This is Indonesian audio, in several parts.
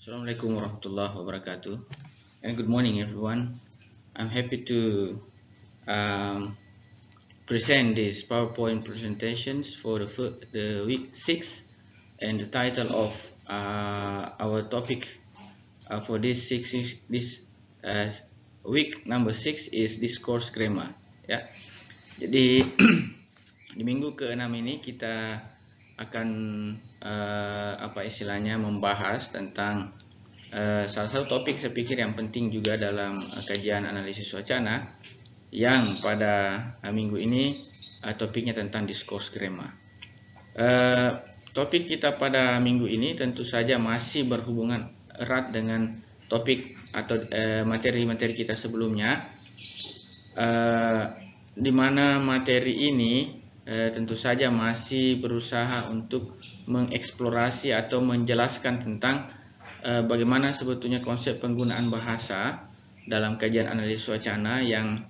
Assalamualaikum warahmatullahi wabarakatuh, and good morning everyone. I'm happy to present these PowerPoint presentations for the week 6, and the title of our topic for this week number 6 is discourse grammar. Ya, jadi di minggu ke-6 ini kita akan membahas tentang salah satu topik saya pikir yang penting juga dalam kajian analisis wacana, yang pada minggu ini topiknya tentang discourse grammar. Topik kita pada minggu ini tentu saja masih berhubungan erat dengan topik atau materi-materi kita sebelumnya, di mana materi ini tentu saja masih berusaha untuk mengeksplorasi atau menjelaskan tentang bagaimana sebetulnya konsep penggunaan bahasa dalam kajian analisis wacana, yang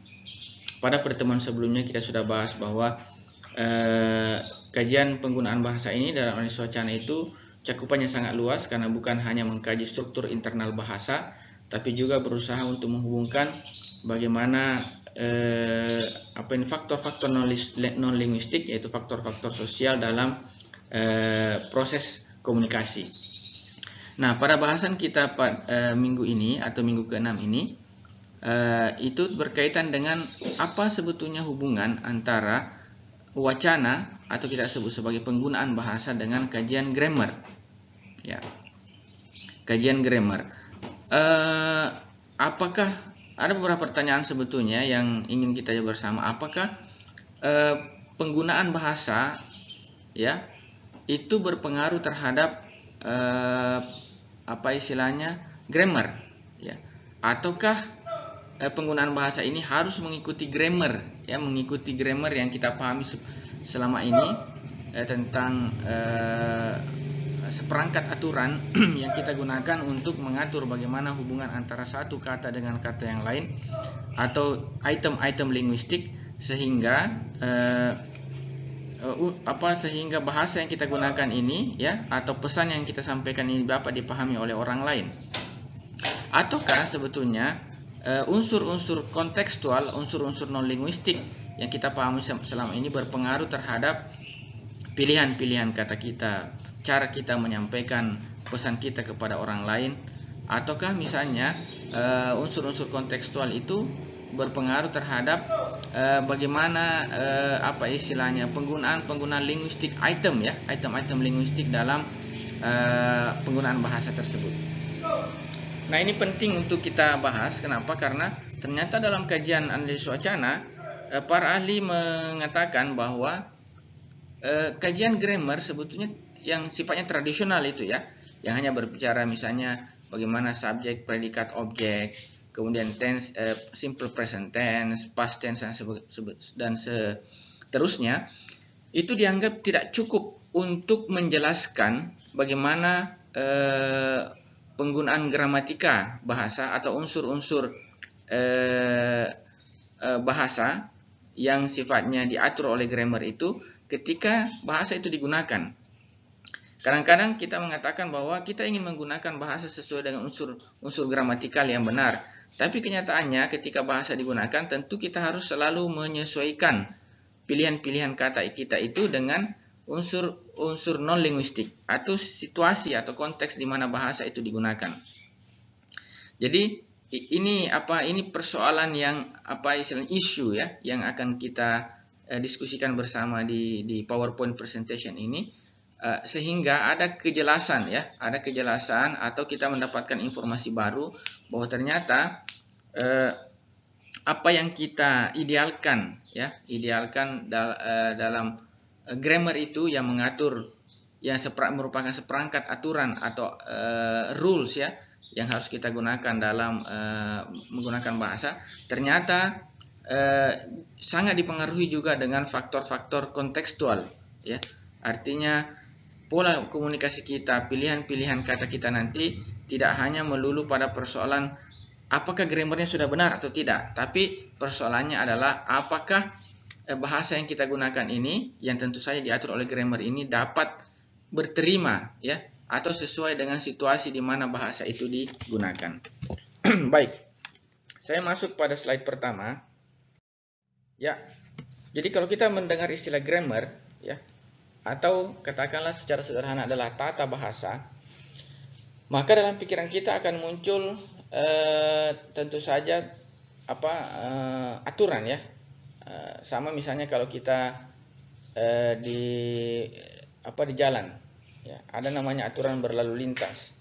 pada pertemuan sebelumnya kita sudah bahas bahwa kajian penggunaan bahasa ini dalam analisis wacana itu cakupannya sangat luas, karena bukan hanya mengkaji struktur internal bahasa, tapi juga berusaha untuk menghubungkan bagaimana faktor-faktor non-linguistik, yaitu faktor-faktor sosial dalam proses komunikasi. Nah, pada bahasan kita pada minggu ini atau minggu ke-6 ini, itu berkaitan dengan apa sebetulnya hubungan antara wacana atau kita sebut sebagai penggunaan bahasa dengan kajian grammar. Ya, kajian grammar. Apakah ada beberapa pertanyaan sebetulnya yang ingin kita jawab bersama? Apakah penggunaan bahasa, ya, itu berpengaruh terhadap grammar, ya, ataukah penggunaan bahasa ini harus mengikuti grammar, ya, mengikuti grammar yang kita pahami selama ini tentang seperangkat aturan yang kita gunakan untuk mengatur bagaimana hubungan antara satu kata dengan kata yang lain, atau item-item linguistik, sehingga sehingga bahasa yang kita gunakan ini, ya, atau pesan yang kita sampaikan ini dapat dipahami oleh orang lain, ataukah sebetulnya unsur-unsur kontekstual, unsur-unsur non-linguistik yang kita pahami selama ini berpengaruh terhadap pilihan-pilihan kata kita, cara kita menyampaikan pesan kita kepada orang lain, ataukah misalnya unsur-unsur kontekstual itu berpengaruh terhadap bagaimana penggunaan linguistik item, ya, item-item linguistik dalam penggunaan bahasa tersebut. Nah, ini penting untuk kita bahas. Kenapa? Karena ternyata dalam kajian analisis wacana, para ahli mengatakan bahwa kajian grammar sebetulnya yang sifatnya tradisional itu, ya, yang hanya berbicara misalnya bagaimana subjek, predikat, objek, kemudian tense, simple present tense, past tense, dan seterusnya, itu dianggap tidak cukup untuk menjelaskan bagaimana penggunaan gramatika bahasa atau unsur-unsur bahasa yang sifatnya diatur oleh grammar itu ketika bahasa itu digunakan. Kadang-kadang kita mengatakan bahwa kita ingin menggunakan bahasa sesuai dengan unsur gramatikal yang benar, tapi kenyataannya ketika bahasa digunakan tentu kita harus selalu menyesuaikan pilihan-pilihan kata kita itu dengan unsur non-linguistik atau situasi atau konteks di mana bahasa itu digunakan. Jadi ini persoalan yang isu, ya, yang akan kita diskusikan bersama di PowerPoint presentation ini, sehingga ada kejelasan, ya, atau kita mendapatkan informasi baru bahwa ternyata apa yang kita idealkan dalam grammar itu yang mengatur, yang merupakan seperangkat aturan atau rules, ya, yang harus kita gunakan dalam menggunakan bahasa, ternyata sangat dipengaruhi juga dengan faktor-faktor kontekstual, ya. Artinya pola komunikasi kita, pilihan-pilihan kata kita nanti tidak hanya melulu pada persoalan apakah grammarnya sudah benar atau tidak, tapi persoalannya adalah apakah bahasa yang kita gunakan ini, yang tentu saja diatur oleh grammar ini, dapat berterima, ya, atau sesuai dengan situasi di mana bahasa itu digunakan. Baik, saya masuk pada slide pertama. Ya, jadi kalau kita mendengar istilah grammar, ya, atau katakanlah secara sederhana adalah tata bahasa, maka dalam pikiran kita akan muncul tentu saja aturan, ya. Sama misalnya kalau kita di jalan, ya, ada namanya aturan berlalu lintas.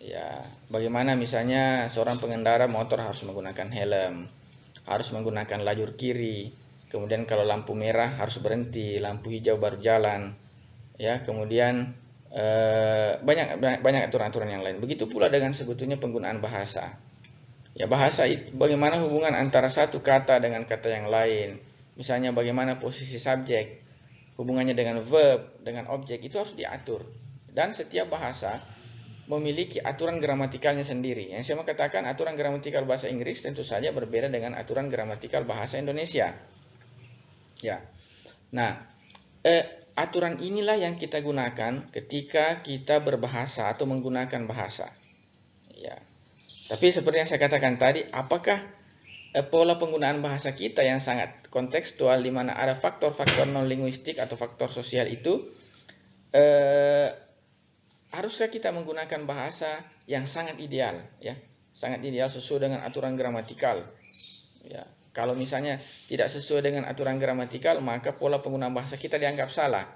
Ya, bagaimana misalnya seorang pengendara motor harus menggunakan helm, harus menggunakan lajur kiri, kemudian kalau lampu merah harus berhenti, lampu hijau baru jalan, ya, kemudian banyak aturan-aturan yang lain. Begitu pula dengan sebetulnya penggunaan bahasa. Ya, bahasa itu bagaimana hubungan antara satu kata dengan kata yang lain. Misalnya bagaimana posisi subjek, hubungannya dengan verb, dengan objek, itu harus diatur. Dan setiap bahasa memiliki aturan gramatikalnya sendiri. Yang saya mau katakan, aturan gramatikal bahasa Inggris tentu saja berbeda dengan aturan gramatikal bahasa Indonesia. Ya. Nah, aturan inilah yang kita gunakan ketika kita berbahasa atau menggunakan bahasa. Ya. Tapi seperti yang saya katakan tadi, apakah pola penggunaan bahasa kita yang sangat kontekstual di mana ada faktor-faktor non-linguistik atau faktor sosial itu, haruskah kita menggunakan bahasa yang sangat ideal, ya, sangat ideal sesuai dengan aturan gramatikal, ya. Kalau misalnya tidak sesuai dengan aturan gramatikal, maka pola penggunaan bahasa kita dianggap salah.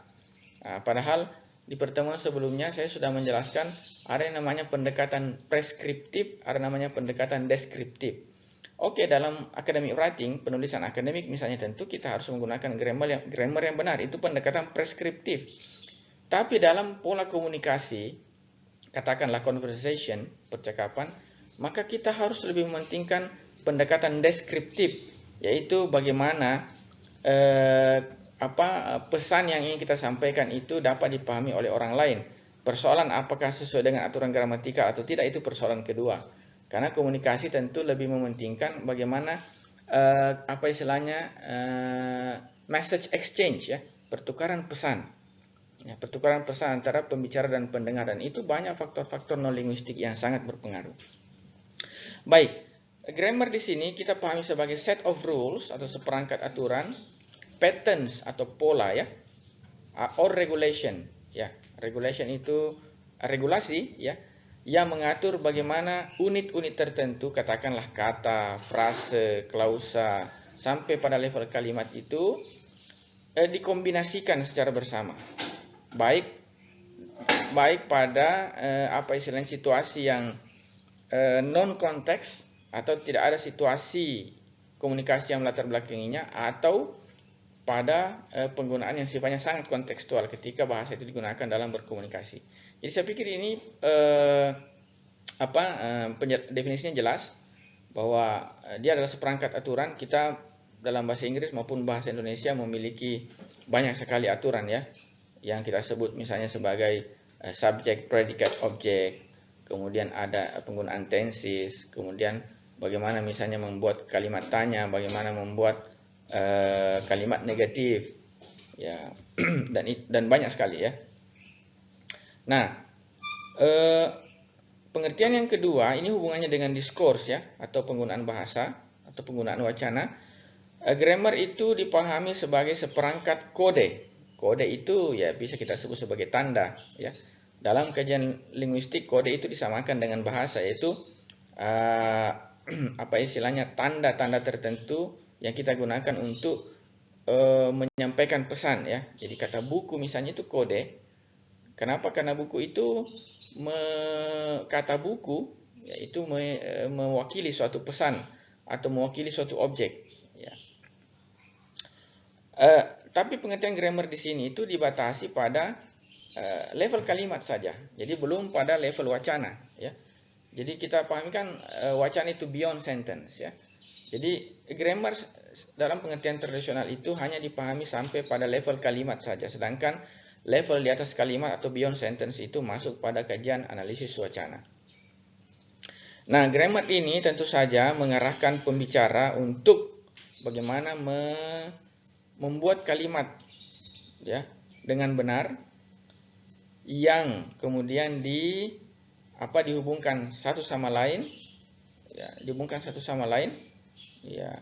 Nah, padahal di pertemuan sebelumnya saya sudah menjelaskan ada yang namanya pendekatan preskriptif, ada namanya pendekatan deskriptif. Oke, dalam academic writing, penulisan akademik misalnya, tentu kita harus menggunakan grammar yang benar, itu pendekatan preskriptif. Tapi dalam pola komunikasi, katakanlah conversation, percakapan, maka kita harus lebih mementingkan pendekatan deskriptif, yaitu bagaimana pesan yang ingin kita sampaikan itu dapat dipahami oleh orang lain. Persoalan apakah sesuai dengan aturan gramatikal atau tidak, itu persoalan kedua. Karena komunikasi tentu lebih mementingkan bagaimana message exchange, ya, pertukaran pesan. Ya, pertukaran pesan antara pembicara dan pendengar, dan itu banyak faktor-faktor non-linguistik yang sangat berpengaruh. Baik, grammar di sini kita pahami sebagai set of rules atau seperangkat aturan, patterns atau pola, ya, or regulation, ya. Regulation itu regulasi, ya, yang mengatur bagaimana unit-unit tertentu, katakanlah kata, frase, klausa, sampai pada level kalimat itu dikombinasikan secara bersama. Baik pada situasi yang non konteks atau tidak ada situasi komunikasi yang melatar belakanginya, atau pada penggunaan yang sifatnya sangat kontekstual ketika bahasa itu digunakan dalam berkomunikasi. Jadi saya pikir ini definisinya jelas bahwa dia adalah seperangkat aturan. Kita dalam bahasa Inggris maupun bahasa Indonesia memiliki banyak sekali aturan, ya, yang kita sebut misalnya sebagai subject, predicate, object, kemudian ada penggunaan tenses, kemudian bagaimana misalnya membuat kalimat tanya, bagaimana membuat kalimat negatif, ya, dan banyak sekali, ya. Nah, pengertian yang kedua ini hubungannya dengan diskurs, ya, atau penggunaan bahasa atau penggunaan wacana. Grammar itu dipahami sebagai seperangkat kode. Kode itu, ya, bisa kita sebut sebagai tanda, ya. Dalam kajian linguistik, kode itu disamakan dengan bahasa, yaitu tanda-tanda tertentu yang kita gunakan untuk menyampaikan pesan, ya. Jadi kata buku misalnya itu kode. Kenapa? Karena buku itu kata buku, yaitu mewakili suatu pesan atau mewakili suatu objek, ya. Tapi pengertian grammar di sini itu dibatasi pada level kalimat saja. Jadi belum pada level wacana, ya. Jadi kita pahamkan wacana itu beyond sentence, ya. Jadi grammar dalam pengertian tradisional itu hanya dipahami sampai pada level kalimat saja, sedangkan level di atas kalimat atau beyond sentence itu masuk pada kajian analisis wacana. Nah, grammar ini tentu saja mengarahkan pembicara untuk bagaimana membuat kalimat, ya, dengan benar, yang kemudian dihubungkan satu sama lain, ya, dihubungkan satu sama lain, ya.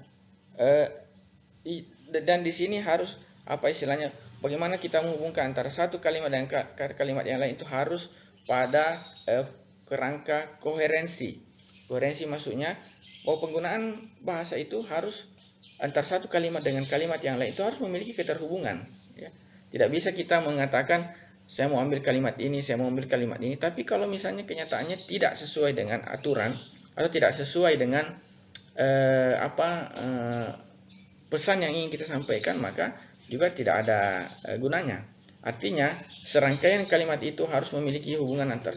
Dan di sini harus istilahnya, bagaimana kita menghubungkan antara satu kalimat dengan kalimat yang lain, itu harus pada kerangka koherensi. Koherensi maksudnya bahwa penggunaan bahasa itu harus antara satu kalimat dengan kalimat yang lain itu harus memiliki keterhubungan, ya. Tidak bisa kita mengatakan saya mau ambil kalimat ini, saya mau ambil kalimat ini, tapi kalau misalnya kenyataannya tidak sesuai dengan aturan atau tidak sesuai dengan pesan yang ingin kita sampaikan, maka juga tidak ada gunanya. Artinya serangkaian kalimat itu harus memiliki hubungan antara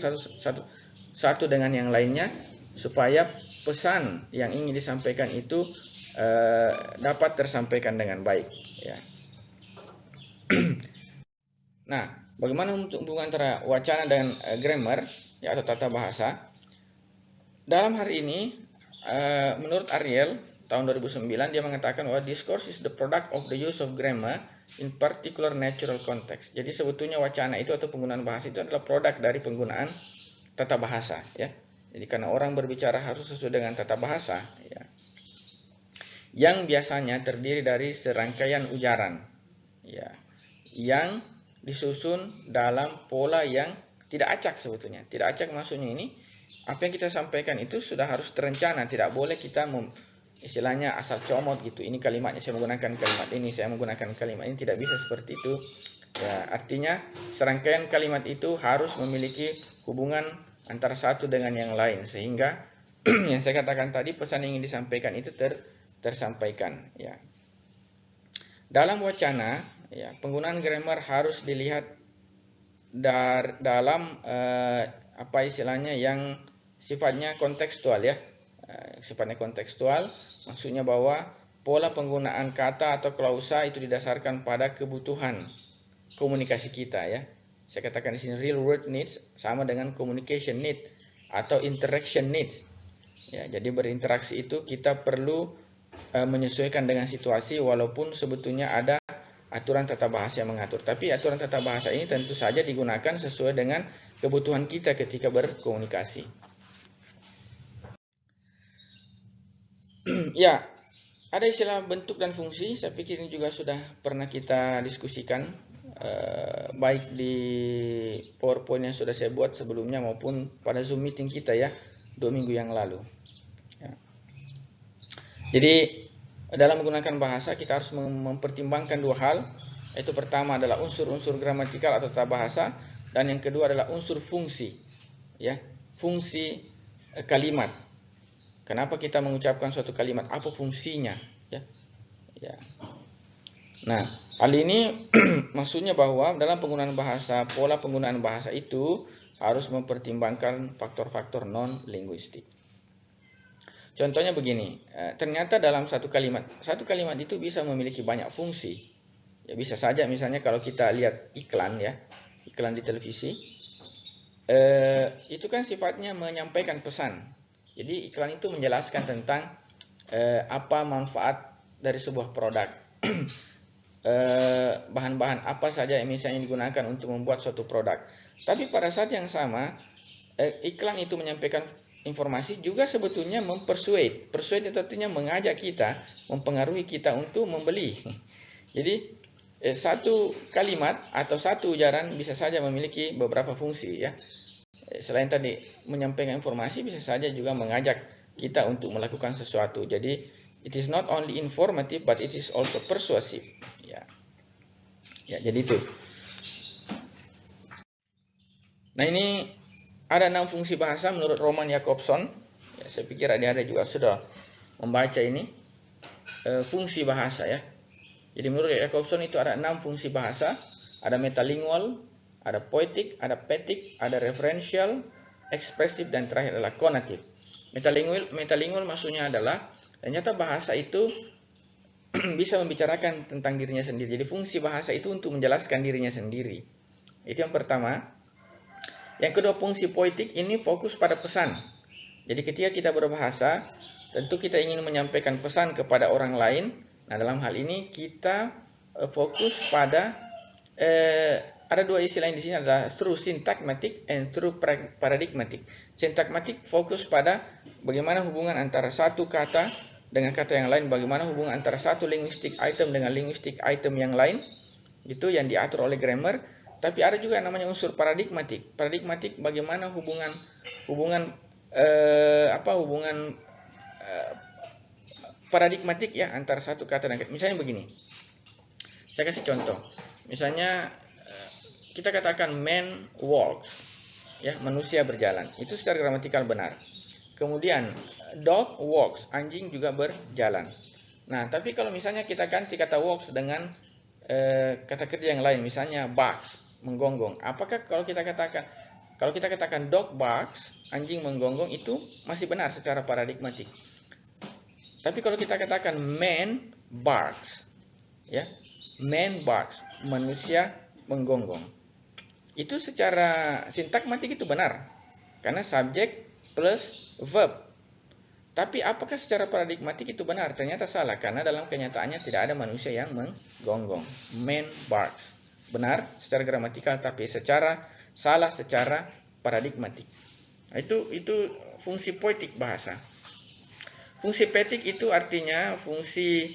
satu dengan yang lainnya supaya pesan yang ingin disampaikan itu dapat tersampaikan dengan baik, ya. Nah, bagaimana untuk hubungan antara wacana dan grammar, ya, atau tata bahasa? Dalam hari ini, menurut Ariel tahun 2009, dia mengatakan bahwa discourse is the product of the use of grammar in particular natural context. Jadi sebetulnya wacana itu atau penggunaan bahasa itu adalah produk dari penggunaan tata bahasa, ya. Jadi karena orang berbicara harus sesuai dengan tata bahasa, ya, yang biasanya terdiri dari serangkaian ujaran, ya, yang disusun dalam pola yang tidak acak sebetulnya. Tidak acak maksudnya ini, apa yang kita sampaikan itu sudah harus terencana, tidak boleh kita istilahnya asal comot gitu. Ini kalimatnya saya menggunakan kalimat ini, saya menggunakan kalimat ini, tidak bisa seperti itu. Ya, artinya serangkaian kalimat itu harus memiliki hubungan antara satu dengan yang lain sehingga yang saya katakan tadi, pesan yang ingin disampaikan itu tersampaikan, ya. Dalam wacana, ya, penggunaan grammar harus dilihat dalam istilahnya yang sifatnya kontekstual, ya. Sifatnya kontekstual maksudnya bahwa pola penggunaan kata atau klausa itu didasarkan pada kebutuhan komunikasi kita, ya. Saya katakan di sini real world needs sama dengan communication need atau interaction needs, ya. Jadi berinteraksi itu kita perlu menyesuaikan dengan situasi, walaupun sebetulnya ada aturan tata bahasa yang mengatur. Tapi aturan tata bahasa ini tentu saja digunakan sesuai dengan kebutuhan kita ketika berkomunikasi. Ya, ada istilah bentuk dan fungsi. Saya pikir ini juga sudah pernah kita diskusikan, baik di PowerPoint yang sudah saya buat sebelumnya maupun pada Zoom meeting kita, ya, 2 minggu yang lalu. Jadi dalam menggunakan bahasa kita harus mempertimbangkan dua hal, yaitu pertama adalah unsur-unsur gramatikal atau tata bahasa, dan yang kedua adalah unsur fungsi, ya, fungsi kalimat. Kenapa kita mengucapkan suatu kalimat? Apa fungsinya? Ya. Nah, hal ini maksudnya bahwa dalam penggunaan bahasa, pola penggunaan bahasa itu harus mempertimbangkan faktor-faktor non-linguistik. Contohnya begini, ternyata dalam satu kalimat itu bisa memiliki banyak fungsi. Ya, bisa saja misalnya kalau kita lihat iklan, ya, iklan di televisi, itu kan sifatnya menyampaikan pesan. Jadi iklan itu menjelaskan tentang apa manfaat dari sebuah produk, bahan-bahan apa saja yang misalnya digunakan untuk membuat suatu produk. Tapi pada saat yang sama, iklan itu menyampaikan informasi juga sebetulnya mempersuade. Persuade itu artinya mengajak kita, mempengaruhi kita untuk membeli. Jadi satu kalimat atau satu ujaran bisa saja memiliki beberapa fungsi, ya. Selain tadi menyampaikan informasi, bisa saja juga mengajak kita untuk melakukan sesuatu. Jadi it is not only informative but it is also persuasive, ya. Ya, jadi itu. Nah, ini ada 6 fungsi bahasa menurut Roman Jakobson. Ya, saya pikir adik-adik juga sudah membaca ini. Fungsi bahasa, ya. Jadi menurut Jakobson itu ada 6 fungsi bahasa. Ada metalingual, ada poetik, ada petik, ada referential, ekspresif, dan terakhir adalah konatif. Metalingual maksudnya adalah ternyata bahasa itu bisa membicarakan tentang dirinya sendiri. Jadi fungsi bahasa itu untuk menjelaskan dirinya sendiri. Itu yang pertama. Yang kedua, fungsi poetik ini fokus pada pesan. Jadi ketika kita berbahasa, tentu kita ingin menyampaikan pesan kepada orang lain. Nah, dalam hal ini kita fokus pada ada dua istilah di sini, adalah true syntagmatic and true paradigmatic. Syntagmatic fokus pada bagaimana hubungan antara satu kata dengan kata yang lain, bagaimana hubungan antara satu linguistic item dengan linguistic item yang lain, itu yang diatur oleh grammar. Tapi ada juga yang namanya unsur paradigmatik. Paradigmatik bagaimana hubungan paradigmatik ya antara satu kata dan kata. Misalnya begini, saya kasih contoh. Misalnya kita katakan man walks, ya, manusia berjalan. Itu secara gramatikal benar. Kemudian dog walks, anjing juga berjalan. Nah, tapi kalau misalnya kita ganti kata walks dengan kata kerja yang lain, misalnya barks, menggonggong. Apakah kalau kita katakan dog barks, anjing menggonggong, itu masih benar secara paradigmatik. Tapi kalau kita katakan man barks, ya, man barks, manusia menggonggong, itu secara sintagmatik itu benar, karena subjek plus verb. Tapi apakah secara paradigmatik itu benar? Ternyata salah, karena dalam kenyataannya tidak ada manusia yang menggonggong. Man barks. Benar secara gramatikal, tapi salah secara paradigmatik. Nah, itu fungsi poetik bahasa. Fungsi poetik itu artinya fungsi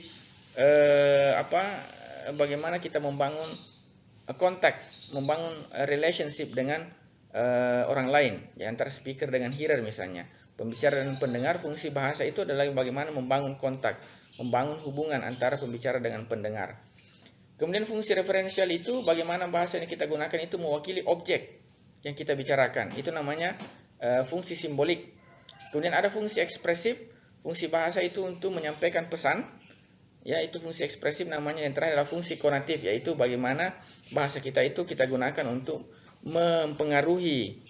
bagaimana kita membangun kontak, membangun relationship dengan orang lain, ya, antara speaker dengan hearer misalnya. Pembicara dan pendengar, fungsi bahasa itu adalah bagaimana membangun kontak, membangun hubungan antara pembicara dengan pendengar. Kemudian fungsi referensial itu bagaimana bahasa yang kita gunakan itu mewakili objek yang kita bicarakan. Itu namanya fungsi simbolik. Kemudian ada fungsi ekspresif. Fungsi bahasa itu untuk menyampaikan pesan. Ya, itu fungsi ekspresif namanya. Yang terakhir adalah fungsi konatif, yaitu bagaimana bahasa kita itu kita gunakan untuk mempengaruhi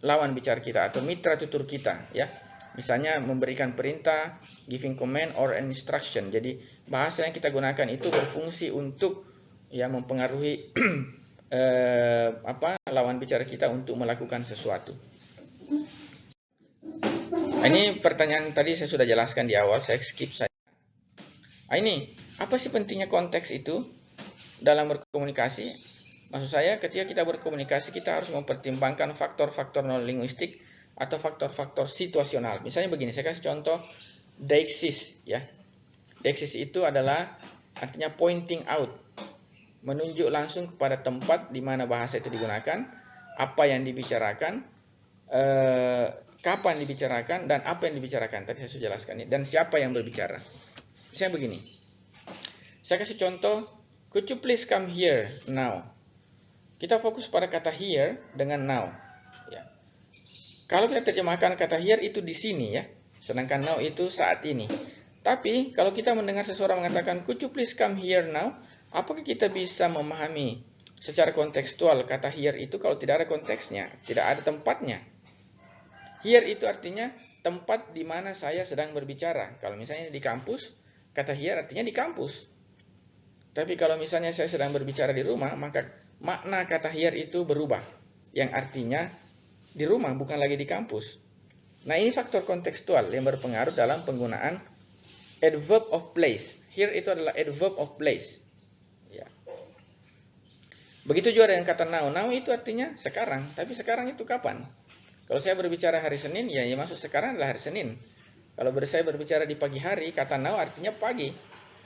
lawan bicara kita atau mitra tutur kita, ya. Misalnya memberikan perintah, giving command or instruction. Jadi bahasa yang kita gunakan itu berfungsi untuk ya mempengaruhi lawan bicara kita untuk melakukan sesuatu. Ini pertanyaan tadi saya sudah jelaskan di awal, saya skip saja. Ini apa sih pentingnya konteks itu dalam berkomunikasi? Maksud saya, ketika kita berkomunikasi, kita harus mempertimbangkan faktor-faktor non-linguistik atau faktor-faktor situasional. Misalnya begini, saya kasih contoh deixis, ya. Deixis itu adalah artinya pointing out, menunjuk langsung kepada tempat di mana bahasa itu digunakan, apa yang dibicarakan, kapan dibicarakan, dan apa yang dibicarakan. Tadi saya sudah jelaskan ini, dan siapa yang berbicara. Misalnya begini, saya kasih contoh, could you please come here now? Kita fokus pada kata here dengan now. Ya. Kalau kita terjemahkan kata here itu di sini, ya, sedangkan now itu saat ini. Tapi kalau kita mendengar seseorang mengatakan could you please come here now, apakah kita bisa memahami secara kontekstual kata here itu kalau tidak ada konteksnya, tidak ada tempatnya? Here itu artinya tempat di mana saya sedang berbicara. Kalau misalnya di kampus, kata here artinya di kampus. Tapi kalau misalnya saya sedang berbicara di rumah, maka makna kata here itu berubah, yang artinya di rumah, bukan lagi di kampus. Nah, ini faktor kontekstual yang berpengaruh dalam penggunaan adverb of place. Here itu adalah adverb of place. Ya. Begitu juga dengan kata now. Now itu artinya sekarang, tapi sekarang itu kapan? Kalau saya berbicara hari Senin, ya maksud sekarang adalah hari Senin. Kalau saya berbicara di pagi hari, kata now artinya pagi.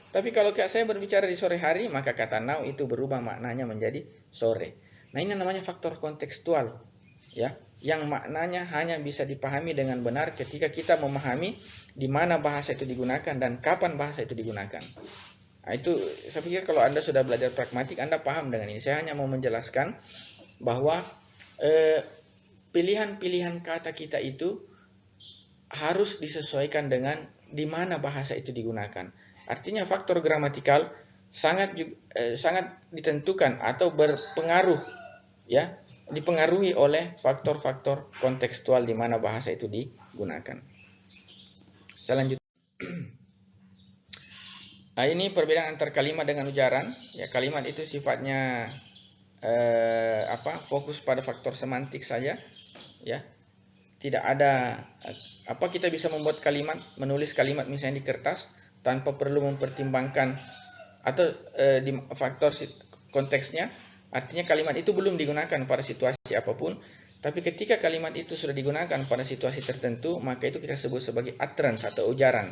Tapi kalau saya berbicara di sore hari, maka kata now itu berubah maknanya menjadi sore. Nah, ini namanya faktor kontekstual, ya, yang maknanya hanya bisa dipahami dengan benar ketika kita memahami di mana bahasa itu digunakan dan kapan bahasa itu digunakan. Nah, itu saya pikir kalau Anda sudah belajar pragmatik, Anda paham dengan ini. Saya hanya mau menjelaskan bahwa pilihan-pilihan kata kita itu harus disesuaikan dengan di mana bahasa itu digunakan. Artinya faktor gramatikal sangat ditentukan atau berpengaruh, ya, dipengaruhi oleh faktor-faktor kontekstual di mana bahasa itu digunakan. Saya lanjut. Nah, ini perbedaan antar kalimat dengan ujaran. Ya, kalimat itu sifatnya fokus pada faktor semantik saja, ya. Tidak ada kita bisa membuat kalimat, menulis kalimat misalnya di kertas tanpa perlu mempertimbangkan atau di faktor konteksnya, Artinya kalimat itu belum digunakan pada situasi apapun, tapi ketika kalimat itu sudah digunakan pada situasi tertentu, maka itu kita sebut sebagai utterance atau ujaran,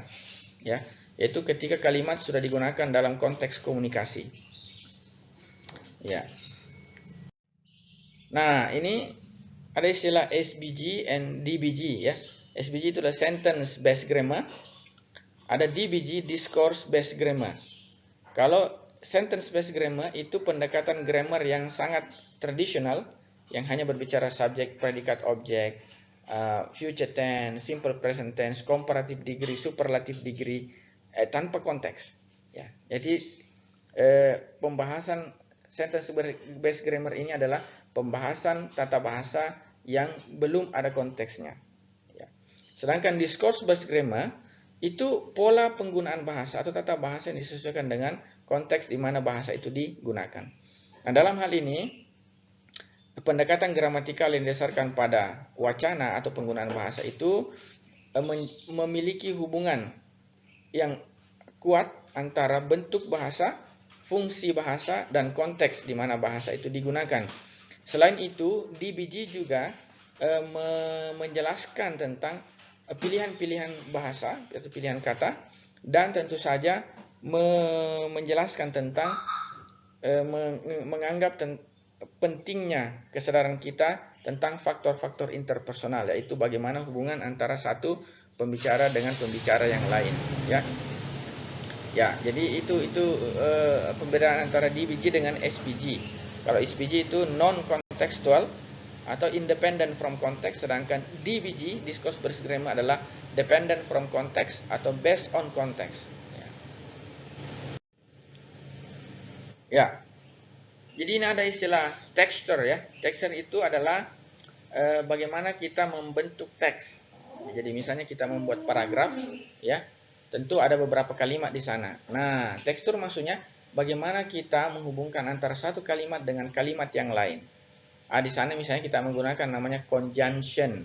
ya, yaitu ketika kalimat sudah digunakan dalam konteks komunikasi. Ya. Nah, ini ada istilah SBG and DBG, ya. SBG itu adalah sentence based grammar. Ada DBG, discourse based grammar. Kalau sentence based grammar itu pendekatan grammar yang sangat tradisional, yang hanya berbicara subjek, predikat, objek, future tense, simple present tense, comparative degree, superlative degree, tanpa konteks. Ya. Jadi pembahasan sentence based grammar ini adalah pembahasan tata bahasa yang belum ada konteksnya. Ya. Sedangkan discourse based grammar itu pola penggunaan bahasa atau tata bahasa yang disesuaikan dengan konteks di mana bahasa itu digunakan. Nah, dalam hal ini pendekatan gramatikal yang didasarkan pada wacana atau penggunaan bahasa itu memiliki hubungan yang kuat antara bentuk bahasa, fungsi bahasa, dan konteks di mana bahasa itu digunakan. Selain itu, DBG juga menjelaskan tentang pilihan-pilihan bahasa atau pilihan kata, dan tentu saja menjelaskan tentang menganggap pentingnya kesadaran kita tentang faktor-faktor interpersonal, yaitu bagaimana hubungan antara satu pembicara dengan pembicara yang lain, ya. Ya, jadi itu perbedaan antara DBG dengan SPG. Kalau SPG itu non-contextual atau independent from context, sedangkan DBG, discourse based grammar, adalah dependent from context atau based on context. Ya. Jadi ini ada istilah texture, ya. Texture itu adalah bagaimana kita membentuk teks. Jadi misalnya kita membuat paragraf, ya. Tentu ada beberapa kalimat di sana. Nah, tekstur maksudnya bagaimana kita menghubungkan antara satu kalimat dengan kalimat yang lain. Di sana misalnya kita menggunakan namanya conjunction.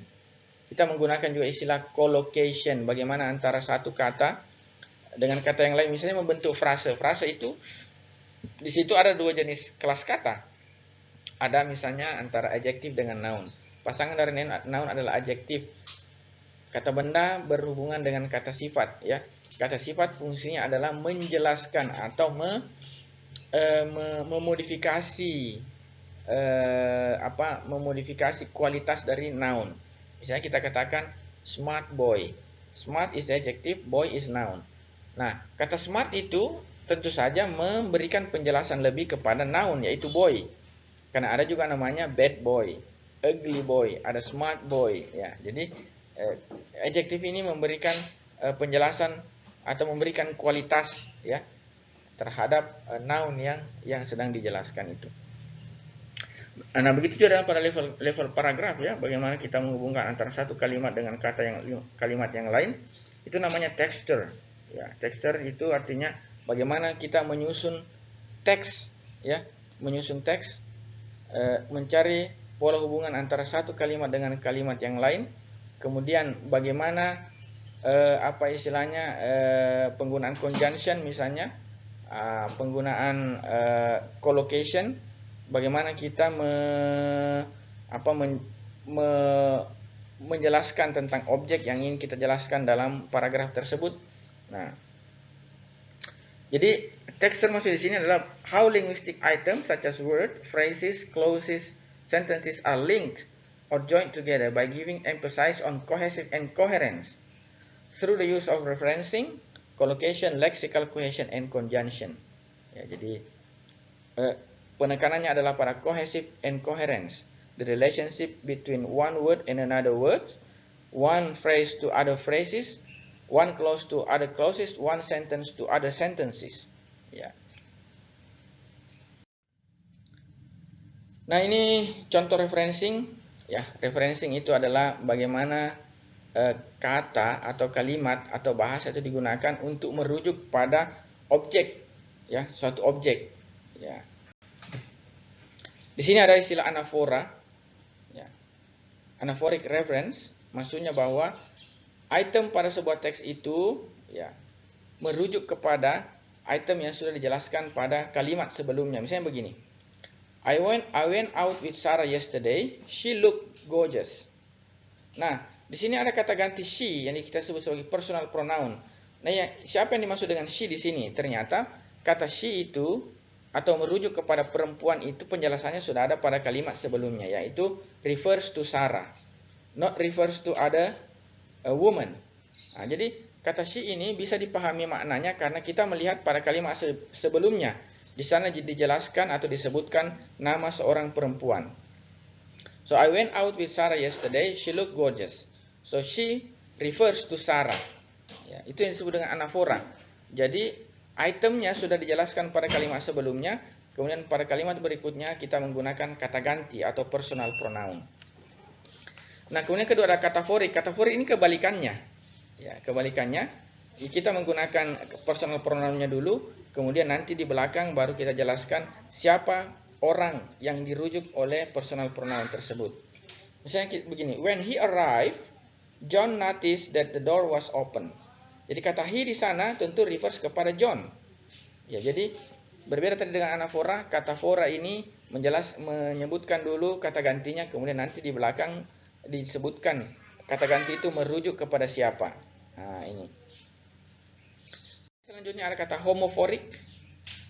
Kita menggunakan juga istilah collocation, bagaimana antara satu kata dengan kata yang lain. Misalnya membentuk frase. Frase itu di situ ada dua jenis kelas kata. Ada misalnya antara adjektif dengan noun. Pasangan dari noun adalah adjektif. Kata benda berhubungan dengan kata sifat, ya. Kata sifat fungsinya adalah menjelaskan atau memodifikasi memodifikasi kualitas dari noun. Misalnya kita katakan smart boy. Smart is adjective, boy is noun. Nah, kata smart itu tentu saja memberikan penjelasan lebih kepada noun, yaitu boy. Karena ada juga namanya bad boy, ugly boy, ada smart boy, ya. Jadi adjektif ini memberikan penjelasan atau memberikan kualitas, ya, terhadap noun yang sedang dijelaskan itu. Nah, begitu juga dalam pada level paragraf, ya, bagaimana kita menghubungkan antara satu kalimat dengan kalimat yang lain, itu namanya texture. Ya, texture itu artinya bagaimana kita menyusun teks, ya, menyusun teks, mencari pola hubungan antara satu kalimat dengan kalimat yang lain, kemudian bagaimana penggunaan conjunction misalnya, penggunaan collocation. Bagaimana kita menjelaskan tentang objek yang ingin kita jelaskan dalam paragraf tersebut. Nah, jadi texture maksud di sini adalah how linguistic items such as word, phrases, clauses, sentences are linked or joined together by giving emphasis on cohesive and coherence through the use of referencing, collocation, lexical cohesion, and conjunction. Ya, jadi penekanannya adalah pada cohesive and coherence, the relationship between one word and another word, one phrase to other phrases, one clause to other clauses, one sentence to other sentences. Ya. Nah, ini contoh referencing. Ya, referencing itu adalah bagaimana kata atau kalimat atau bahasa itu digunakan untuk merujuk pada objek, ya, suatu objek. Ya. Di sini ada istilah anafora, ya. Anaphoric reference maksudnya bahwa item pada sebuah teks itu, ya, merujuk kepada item yang sudah dijelaskan pada kalimat sebelumnya. Misalnya begini, I went out with Sarah yesterday. She looked gorgeous. Nah, di sini ada kata ganti she yang kita sebut sebagai personal pronoun. Nah, ya, siapa yang dimaksud dengan she di sini? Ternyata kata she itu atau merujuk kepada perempuan itu penjelasannya sudah ada pada kalimat sebelumnya, yaitu refers to Sarah, not refers to other woman. Nah, jadi kata she ini bisa dipahami maknanya karena kita melihat pada kalimat sebelumnya. Di sana dijelaskan atau disebutkan nama seorang perempuan. So I went out with Sarah yesterday. She looked gorgeous. So she refers to Sarah. Ya, itu yang disebut dengan anafora. Jadi itemnya sudah dijelaskan pada kalimat sebelumnya. Kemudian pada kalimat berikutnya kita menggunakan kata ganti atau personal pronoun. Nah, kemudian kedua ada kataforik. Kataforik ini kebalikannya. Ya, kebalikannya. Kita menggunakan personal pronounnya dulu, kemudian nanti di belakang baru kita jelaskan siapa orang yang dirujuk oleh personal pronoun tersebut. Misalnya begini, when he arrived, John noticed that the door was open. Jadi kata he di sana tentu refers kepada John. Ya, jadi berbeda tadi dengan anafora, katafora ini menyebutkan dulu kata gantinya, kemudian nanti di belakang disebutkan kata ganti itu merujuk kepada siapa. Nah, ini. Selanjutnya ada kata homoforik.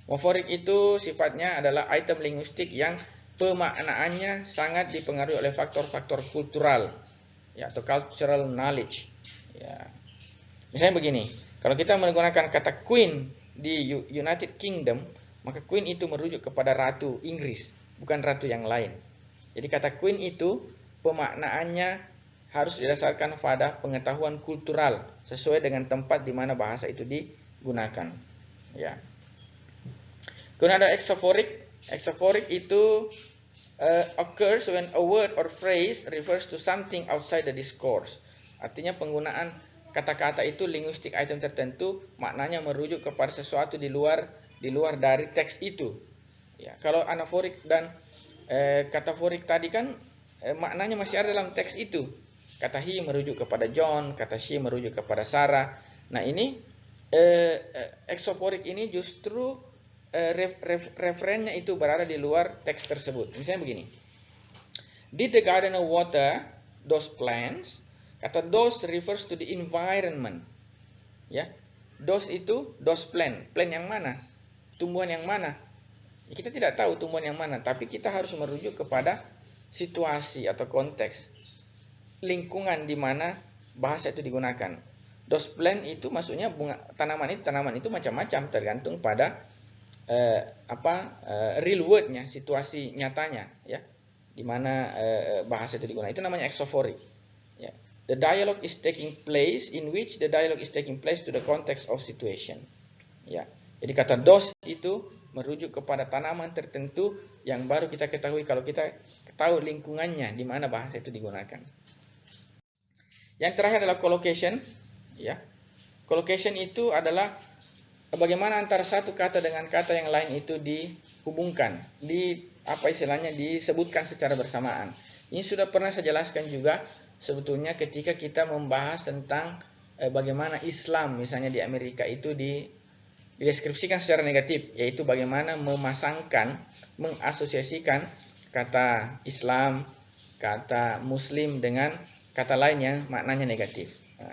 Homoforik itu sifatnya adalah item linguistik yang pemaknaannya sangat dipengaruhi oleh faktor-faktor kultural, ya, atau cultural knowledge. Ya. Misalnya begini, kalau kita menggunakan kata queen di United Kingdom, maka queen itu merujuk kepada ratu Inggris, bukan ratu yang lain. Jadi kata queen itu pemaknaannya harus didasarkan pada pengetahuan kultural sesuai dengan tempat di mana bahasa itu digunakan. Ya. Kemudian ada exophoric. Exophoric itu occurs when a word or phrase refers to something outside the discourse. Artinya penggunaan kata-kata itu linguistik item tertentu maknanya merujuk kepada sesuatu di luar dari teks itu. Ya, kalau anaforik dan kataforik tadi kan maknanya masih ada dalam teks itu. Kata he merujuk kepada John, kata she merujuk kepada Sarah. Nah, ini exophoric ini justru referennya itu berada di luar teks tersebut. Misalnya begini. Did the gardener water those plants? Kata those refers to the environment. Ya. Those itu those plant. Plant yang mana? Tumbuhan yang mana? Ya, kita tidak tahu tumbuhan yang mana, tapi kita harus merujuk kepada situasi atau konteks lingkungan di mana bahasa itu digunakan. Those plant itu maksudnya tanaman itu macam-macam tergantung pada real wordnya, situasi nyatanya, ya, di mana bahasa itu digunakan. Itu namanya exophoric. Ya. The dialogue is taking place in which the dialogue is taking place to the context of situation. Ya. Jadi kata those itu merujuk kepada tanaman tertentu yang baru kita ketahui kalau kita tahu lingkungannya di mana bahasa itu digunakan. Yang terakhir adalah collocation. Ya. Collocation itu adalah bagaimana antara satu kata dengan kata yang lain itu dihubungkan, disebutkan secara bersamaan. Ini sudah pernah saya jelaskan juga sebetulnya ketika kita membahas tentang bagaimana Islam misalnya di Amerika itu dideskripsikan secara negatif, yaitu bagaimana mengasosiasikan kata Islam, kata Muslim dengan kata lain yang maknanya negatif. Nah,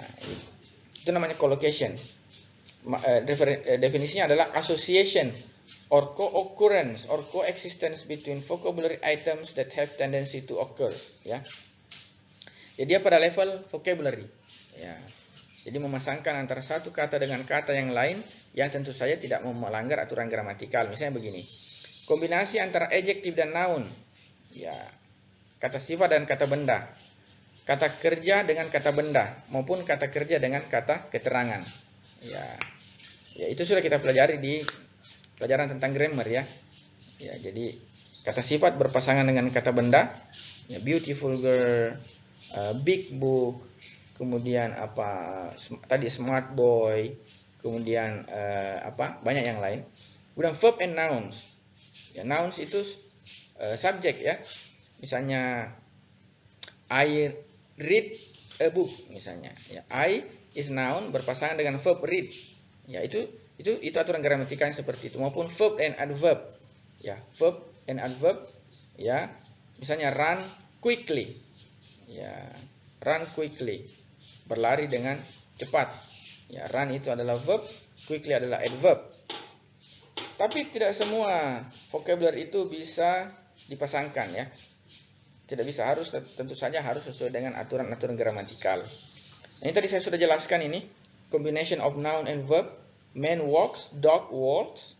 itu namanya collocation. Definisinya adalah association or co-occurrence or coexistence between vocabulary items that have tendency to occur. Ya. Jadi dia pada level vocabulary. Ya. Jadi memasangkan antara satu kata dengan kata yang lain yang tentu saja tidak melanggar aturan gramatikal. Misalnya begini, kombinasi antara adjektif dan noun. Ya. Kata sifat dan kata benda. Kata kerja dengan kata benda maupun kata kerja dengan kata keterangan. Ya, itu sudah kita pelajari di pelajaran tentang grammar, ya. Ya, jadi kata sifat berpasangan dengan kata benda. Ya, beautiful girl, big book, kemudian tadi smart boy, kemudian banyak yang lain. Kemudian verb and nouns. Ya, nouns itu subjek, ya. Misalnya I read a book misalnya. Ya, I is noun berpasangan dengan verb read. Ya, itu aturan gramatikal seperti itu, maupun verb and adverb. Ya, verb an adverb, ya. Misalnya run quickly. Ya, run quickly. Berlari dengan cepat. Ya, run itu adalah verb, quickly adalah adverb. Tapi tidak semua vocabulary itu bisa dipasangkan, ya. Tidak bisa, harus, tentu saja harus sesuai dengan aturan-aturan gramatikal. Ini tadi saya sudah jelaskan ini, combination of noun and verb. Man walks, dog walks.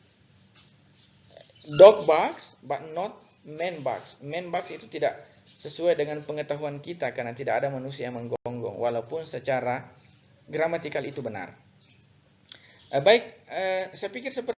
Dog barks, but not man barks. Man barks itu tidak sesuai dengan pengetahuan kita karena tidak ada manusia yang menggonggong, walaupun secara gramatikal itu benar. Baik, saya pikir seperti